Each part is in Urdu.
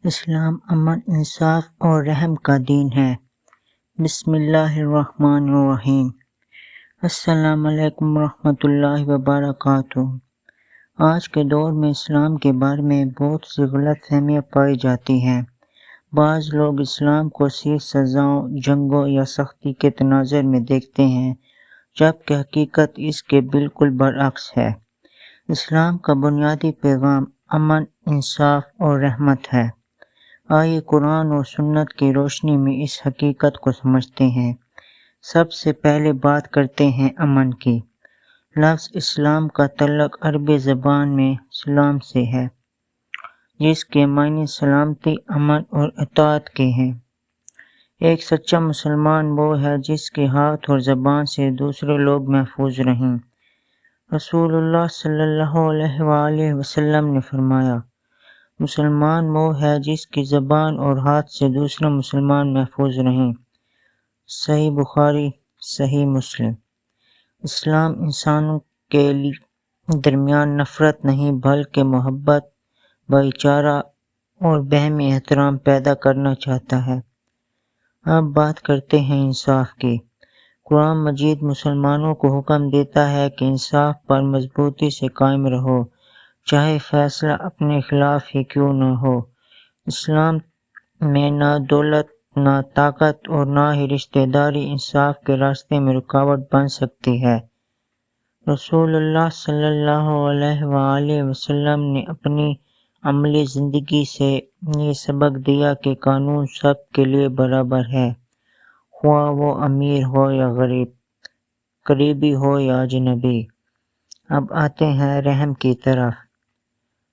اسلام امن، انصاف اور رحم کا دین ہے۔ بسم اللہ الرحمن الرحیم۔ السلام علیکم ورحمۃ اللہ وبرکاتہ۔ آج کے دور میں اسلام کے بارے میں بہت سی غلط فہمیاں پائی جاتی ہیں۔ بعض لوگ اسلام کو صرف سزاؤں، جنگوں یا سختی کے تناظر میں دیکھتے ہیں، جبکہ حقیقت اس کے بالکل برعکس ہے۔ اسلام کا بنیادی پیغام امن، انصاف اور رحمت ہے۔ آئیے قرآن اور سنت کی روشنی میں اس حقیقت کو سمجھتے ہیں۔ سب سے پہلے بات کرتے ہیں امن کی۔ لفظ اسلام کا تعلق عربی زبان میں سلام سے ہے، جس کے معنی سلامتی، امن اور اطاعت کے ہیں۔ ایک سچا مسلمان وہ ہے جس کے ہاتھ اور زبان سے دوسرے لوگ محفوظ رہیں۔ رسول اللہ صلی اللہ علیہ وآلہ وسلم نے فرمایا، مسلمان وہ ہے جس کی زبان اور ہاتھ سے دوسرے مسلمان محفوظ رہیں۔ صحیح بخاری، صحیح مسلم۔ اسلام انسانوں کے درمیان نفرت نہیں بلکہ محبت، بھائی چارہ اور باہمی احترام پیدا کرنا چاہتا ہے۔ اب بات کرتے ہیں انصاف کی۔ قرآن مجید مسلمانوں کو حکم دیتا ہے کہ انصاف پر مضبوطی سے قائم رہو، چاہے فیصلہ اپنے خلاف ہی کیوں نہ ہو۔ اسلام میں نہ دولت، نہ طاقت اور نہ ہی رشتہ داری انصاف کے راستے میں رکاوٹ بن سکتی ہے۔ رسول اللہ صلی اللہ علیہ وآلہ وسلم نے اپنی عملی زندگی سے یہ سبق دیا کہ قانون سب کے لیے برابر ہے، خواہ وہ امیر ہو یا غریب، قریبی ہو یا اجنبی۔ اب آتے ہیں رحم کی طرف۔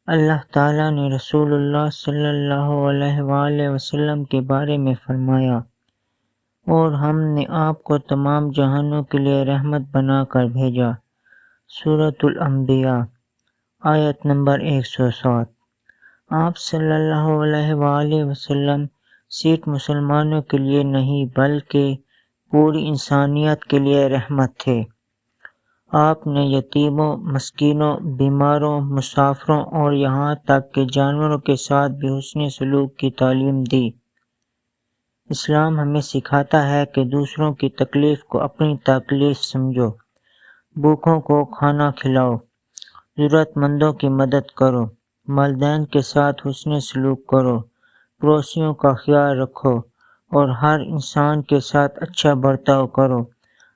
اللہ تعالیٰ نے رسول اللہ صلی اللہ علیہ وآلہ وسلم کے بارے میں فرمایا، اور ہم نے آپ کو تمام جہانوں کے لیے رحمت بنا کر بھیجا۔ سورۃ الانبیاء، آیت نمبر 107۔ آپ صلی اللہ علیہ وآلہ وسلم صرف مسلمانوں کے لیے نہیں بلکہ پوری انسانیت کے لیے رحمت تھے۔ آپ نے یتیموں، مسکینوں، بیماروں، مسافروں اور یہاں تک کہ جانوروں کے ساتھ بھی حسن سلوک کی تعلیم دی۔ اسلام ہمیں سکھاتا ہے کہ دوسروں کی تکلیف کو اپنی تکلیف سمجھو، بھوکوں کو کھانا کھلاؤ، ضرورت مندوں کی مدد کرو، والدین کے ساتھ حسن سلوک کرو، پڑوسیوں کا خیال رکھو اور ہر انسان کے ساتھ اچھا برتاؤ کرو۔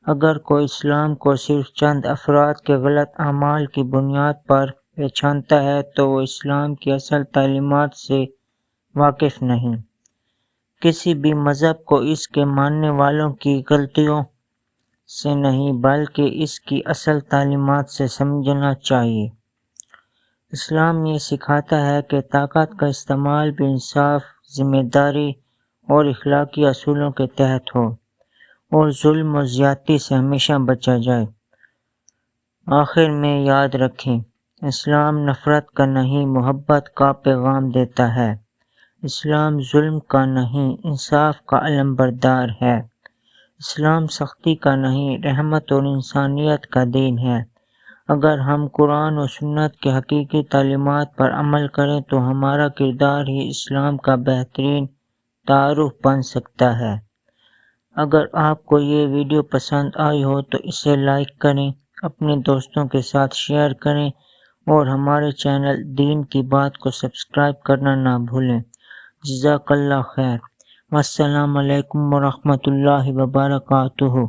اگر کوئی اسلام کو صرف چند افراد کے غلط اعمال کی بنیاد پر پہچانتا ہے تو وہ اسلام کی اصل تعلیمات سے واقف نہیں۔ کسی بھی مذہب کو اس کے ماننے والوں کی غلطیوں سے نہیں بلکہ اس کی اصل تعلیمات سے سمجھنا چاہیے۔ اسلام یہ سکھاتا ہے کہ طاقت کا استعمال بھی انصاف، ذمہ داری اور اخلاقی اصولوں کے تحت ہو، اور ظلم و زیادتی سے ہمیشہ بچا جائے۔ آخر میں یاد رکھیں، اسلام نفرت کا نہیں محبت کا پیغام دیتا ہے۔ اسلام ظلم کا نہیں انصاف کا علمبردار ہے۔ اسلام سختی کا نہیں رحمت اور انسانیت کا دین ہے۔ اگر ہم قرآن و سنت کے حقیقی تعلیمات پر عمل کریں تو ہمارا کردار ہی اسلام کا بہترین تعارف بن سکتا ہے۔ اگر آپ کو یہ ویڈیو پسند آئی ہو تو اسے لائک کریں، اپنے دوستوں کے ساتھ شیئر کریں اور ہمارے چینل دین کی بات کو سبسکرائب کرنا نہ بھولیں۔ جزاک اللہ خیر۔ والسلام علیکم ورحمۃ اللہ وبرکاتہ۔